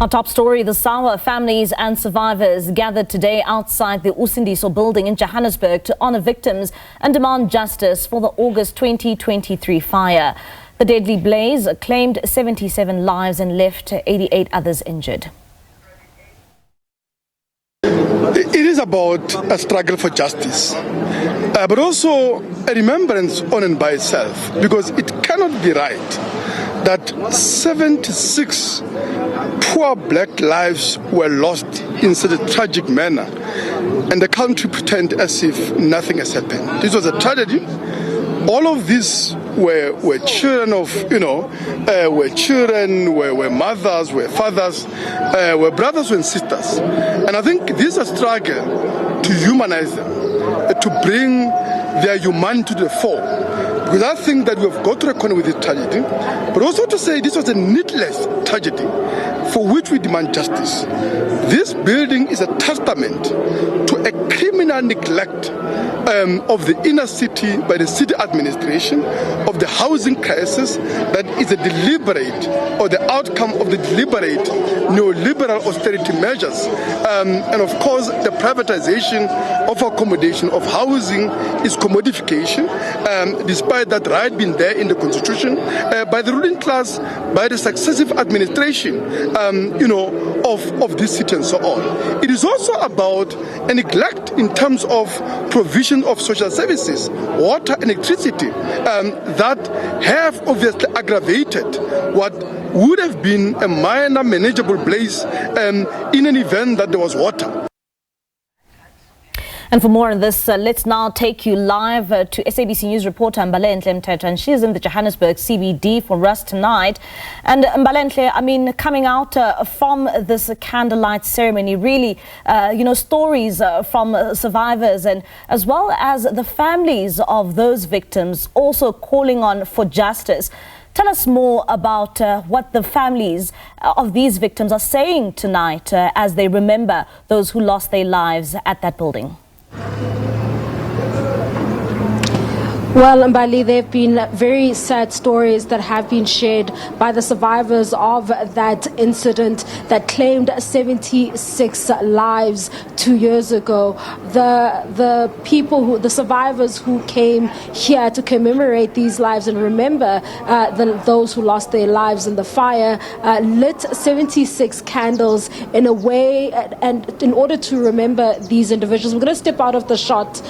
Our top story, the Sawa families and survivors gathered today outside the Usindiso Building in Johannesburg to honor victims and demand justice for the August 2023 fire. The deadly blaze claimed 77 lives and left 88 others injured. It is about a struggle for justice, but also a remembrance on and by itself, because it cannot be right that 76 poor black lives were lost in such a tragic manner, and the country pretend as if nothing has happened. This was a tragedy. All of these were children of, were children, were mothers, were fathers, were brothers and sisters. And I think this is a struggle to humanize them, to bring their humanity to the fore. Because I think that we have got to reckon with this tragedy, but also to say this was a needless tragedy for which we demand justice. This building is a testament to a criminal neglect of the inner city by the city administration, of the housing crisis that is a deliberate or the outcome of the deliberate neoliberal austerity measures. And of course, the privatization of accommodation, of housing is commodification, despite that right being there in the constitution, by the ruling class, by the successive administration, of this city and so on. It is also about a neglect in terms of provision of social services, water and electricity, that have obviously aggravated what would have been a minor manageable blaze in an event that there was water. And for more on this, let's now take you live to SABC News Reporter Mbalenhle Mthethwa, and she is in the Johannesburg CBD for us tonight. And Mbalenhle, coming out from this candlelight ceremony, really, stories from survivors and as well as the families of those victims also calling on for justice. Tell us more about what the families of these victims are saying tonight as they remember those who lost their lives at that building. Well, Mbali, there have been very sad stories that have been shared by the survivors of that incident that claimed 76 lives 2 years ago. The survivors who came here to commemorate these lives and remember those who lost their lives in the fire lit 76 candles in a way, and in order to remember these individuals. We're going to step out of the shot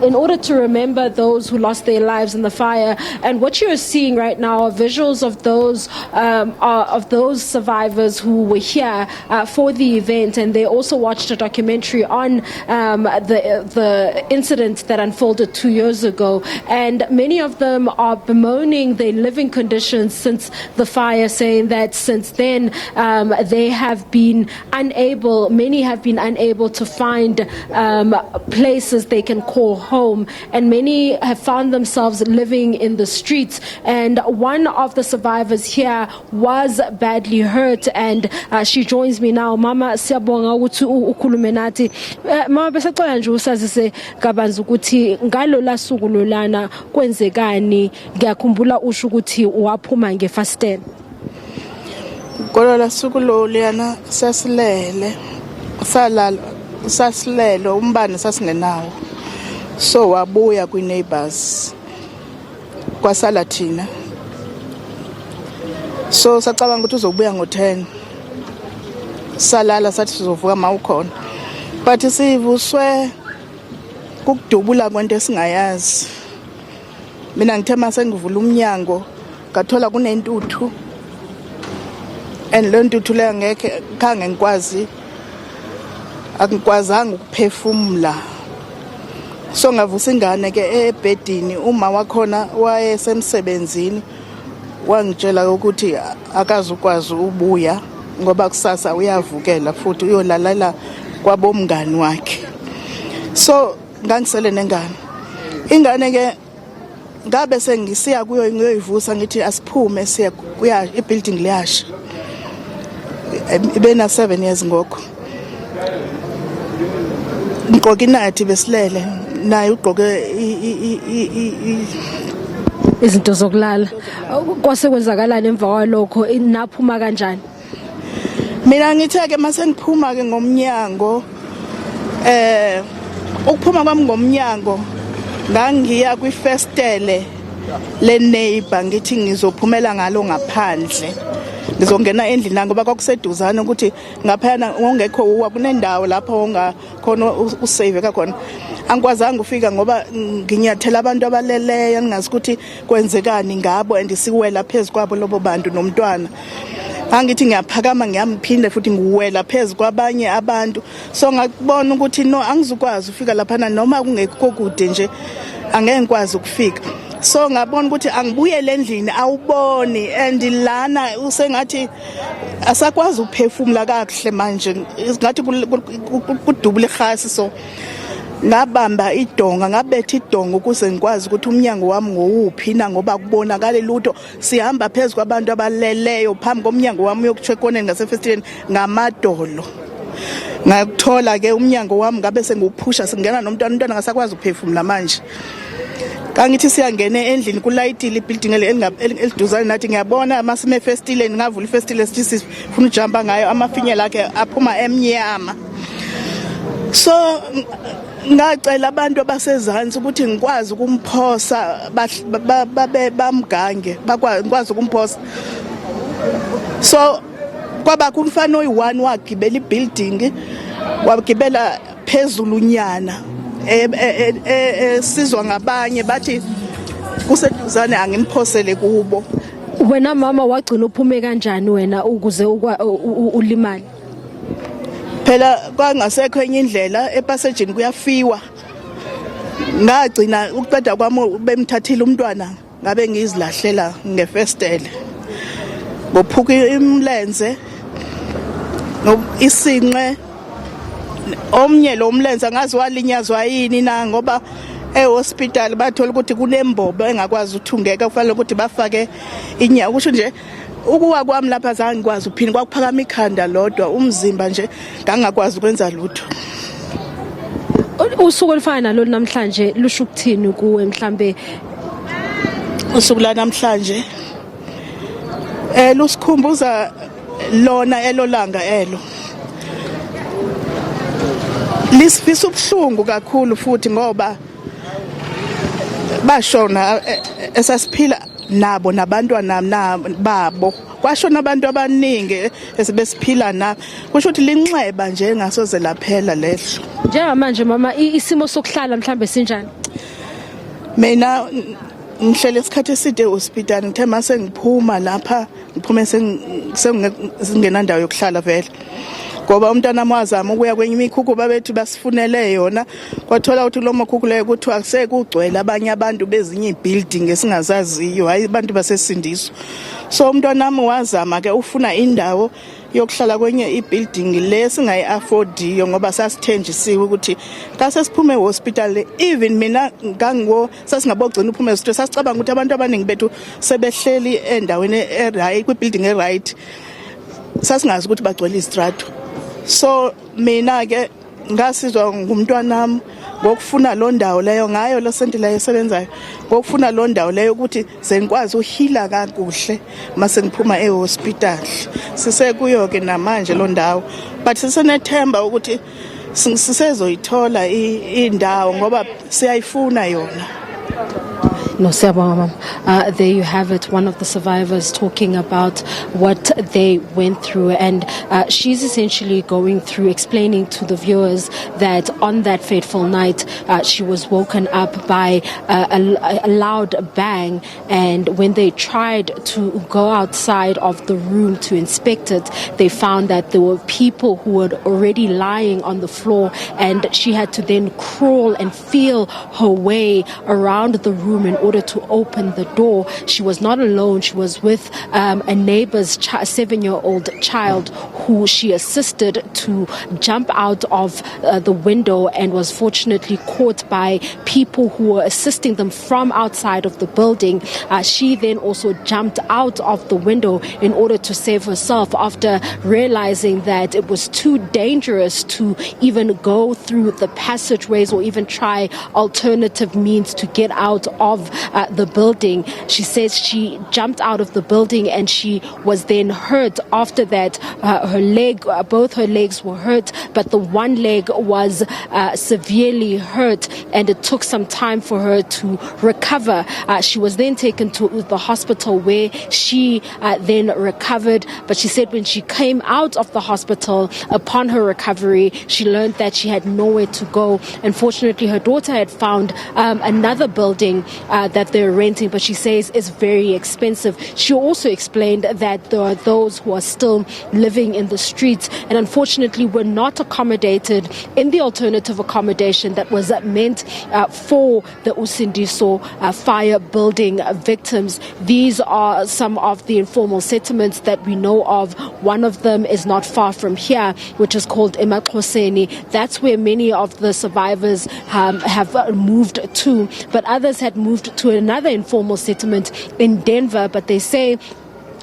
in order to remember those who lost their lives in the fire. And what you're seeing right now are visuals of those survivors who were here for the event, and they also watched a documentary on the incident that unfolded 2 years ago. And many of them are bemoaning their living conditions since the fire, saying that since then they have been unable, many have been unable to find places they can call home, and many have found themselves living in the streets. And one of the survivors here was badly hurt, and she joins me now. Mama, siyabonga ukuthi ukhulume nathi. Mama, besacela nje usazise kabanzi ukuthi ngalo lasuku lolana kwenzekani. Ngiyakhumbula usho ukuthi waphuma ngefastela. Ngolo lasuku lolana sasilele. Sasilele umbane sasingenawo. So wabuya kwi-neighbors kwasala thina, so sacabanga ukuthi uzobuya ngo-10, salala sathi sizovuka mawukhona, but sivuswe kukudubula kwento esingayazi. Mina ngithe mase ngivula umnyango ngathola kunentuthu, and le ntuthu le ngeke khange angikwazanga ukuphefumula. So ngavusa ingane ke ebhedini, uma wakhona wayesemsebenzini wangitshela ukuthi akazukwazi ubuya ngoba kusasa uyavukela futhi uyolalela kwabomngani wakhe. So ngangisele nengane, ingane ke ngabe sengisiya kuyo ngiyoyivusa ngithi asiphume siya kuya ibuilding liyasha. Ibena 7 years ngokho. Ngqoke nathi besilele naye ugqoke izinto zokulala. Kwase kwenzakalani emva kwalokho, naphuma kanjani? Mina ngithe ke mase ngiphuma ke ngomnyango ukuphuma kwami ngomnyango ngangiya kwifestele le neighbor ngithi ngizophumela ngalo ngaphandle ngizongena endlini la ngoba kwakuseduzana ukuthi ngaphana ongekho kunendawo lapho ongakhona usave kakhona angikwazanga ufika ngoba nginyathela abantu abaleleyo ngingazi ukuthi kwenzekani ngabo andisiwela phezukwabo lobo bantu nomntwana angithi ngiyaphakama ngiyamphinde futhi ngiwela phezulu kwabanye abantu so ngakubona ukuthi no angizukwazi ufika lapha noma kungekho kude nje angeke ngikwazi ukufika so ngabona ukuthi angibuyele endlini awuboni and lana usengathi asakwazi ukuphefumula kahle manje ngathi kudubula ihasi so ngabamba idonga ngabetha idonga ukuze ngikwazi ukuthi umnyango wami ngowuphi na ngoba kubonakala lutho sihamba phezulu kwabantu abaleleyo phambi komnyango wami yokuchekoneni ngasefestileni ngamadolo ngakuthola ke umnyango wami ngabe sengiwuphusha singena nomntwana ngasakwazi ukuphefumula manje kangithi siyangena endlini kulayitile ibuilding eliduzane nathi ngiyabona amasime festileni ngavula ifestile sithi sifuna ujumpa ngayo amafinyela akhe aphuma emnyama so ngacela abantu abasezantsi ukuthi ngikwazi ukumphosa bamgange bakwazi ukumphosa so kwaba kumfana oyi1 wagibela ibuilding wagibela phezulu nyana sizwa ngabanye bathi kuseduzane angimphosele kubo. Wena mama wagcina uphume kanjani wena ukuze ulimali? Phela kwangasekho enye indlela epassageni kuyafiwa ngagcina ukuqeda kwami bemthathile umntwana ngabe ngizilahlela ngefestele ngophuka imlenze isinqe omnye lo mlenze ngazi walinyazwa yini na ngoba ehospital bathola ukuthi kunembobo engakwazi ukuthungeka kufanele ukuthi bafake inyawo kusho nje ukuwa kwami lapha zange ngikwazi uphinda kwakuphakama ikhanda lodwa umzimba nje ngangakwazi ukwenza lutho. Usuku olufana nalo namhlanje lusho ukuthini kuwe mhlambe? Usuku la namhlanje lusikhumbuza lona elolanga elo lisifisa ubuhlungu kakhulu futhi ngoba bashona esasiphila nabo nabantwana babo kwashona abantu abaningi esibesiphila na kusho ukuthi linxeba nje engasoze laphela lehlo. Njengamanje mama isimo sokuhlala mhlambe sinjani? Mina ngihlele isikhathi eside hospital ngithe mase ngiphuma lapha ngiphume sengingena ndawo yokuhlala vele ngoba umntana wazama ukuya kwenye imikhukhu babethi basifunele yona kwathola ukuthi lo makhukhu leyo ukuthi akusekugcwele abanye abantu bezinye ibuilding esingazaziyo hayi abantu basesindiso so umntwana wami wazama ke ufuna indawo yokuhlala kwenye ibuilding lesingayi-affordiyo ngoba sasithenjisiwe ukuthi kase siphume hospital even mina sasingabogcina uphume esitho sasicabanga ukuthi abantu abaningi bethu sebehleli endaweni eright kwibuilding eright sasingazi ukuthi bagcwele istrato so mina ke ngasizwa ngumntwana nami ngokufuna lo ndawo leyo ngayo lo senti leyo esebenzayo ngokufuna lo ndawo leyo ukuthi senikwazi uhila kakuhle mase ngiphuma ehospital sisekuyo ke namanje lo ndawo but sisenethemba ukuthi sisezoyithola indawo ngoba siyayifuna yona. No, there you have it, one of the survivors talking about what they went through, and she's essentially going through explaining to the viewers that on that fateful night she was woken up by a loud bang, and when they tried to go outside of the room to inspect it, they found that there were people who were already lying on the floor, and she had to then crawl and feel her way around the room in order to open the door. She was not alone. She was with a neighbor's 7-year-old child who she assisted to jump out of the window and was fortunately caught by people who were assisting them from outside of the building. She then also jumped out of the window in order to save herself after realizing that it was too dangerous to even go through the passageways or even try alternative means to get out of the building. She says she jumped out of the building and she was then hurt. After that, both her legs were hurt, but the one leg was severely hurt, and it took some time for her to recover. She was then taken to the hospital where she then recovered, but she said when she came out of the hospital upon her recovery, she learned that she had nowhere to go. Unfortunately, her daughter had found another building that they're renting, but she says it's very expensive. She also explained that there are those who are still living in the streets and unfortunately were not accommodated in the alternative accommodation that was meant for the Usindiso fire building victims. These are some of the informal settlements that we know of. One of them is not far from here, which is called Mbalenhle. That's where many of the survivors have moved to, but others had moved to another informal settlement in Denver, but they say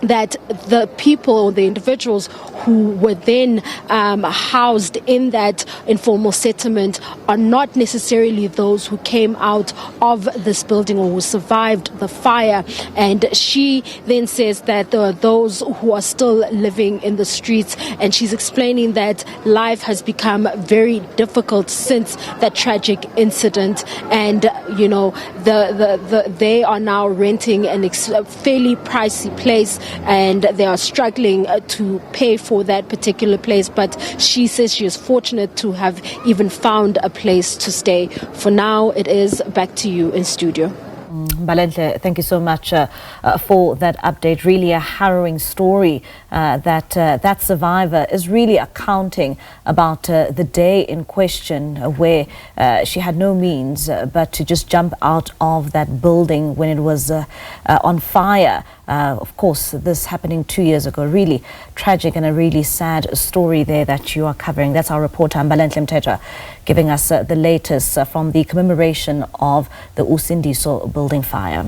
that the people, the individuals who were then housed in that informal settlement are not necessarily those who came out of this building or who survived the fire. And she then says that there are those who are still living in the streets, and she's explaining that life has become very difficult since that tragic incident. And you know, they are now renting a fairly pricey place, and they are struggling to pay for that particular place. But she says she is fortunate to have even found a place to stay. For now, it is back to you in studio. Mbalenhle, thank you so much for that update. Really a harrowing story that survivor is really accounting about the day in question where she had no means but to just jump out of that building when it was on fire. Of course, this happening 2 years ago. Really tragic and a really sad story there that you are covering. That's our reporter Mbalenhle Mthethwa giving us the latest from the commemoration of the Usindiso Building Fire.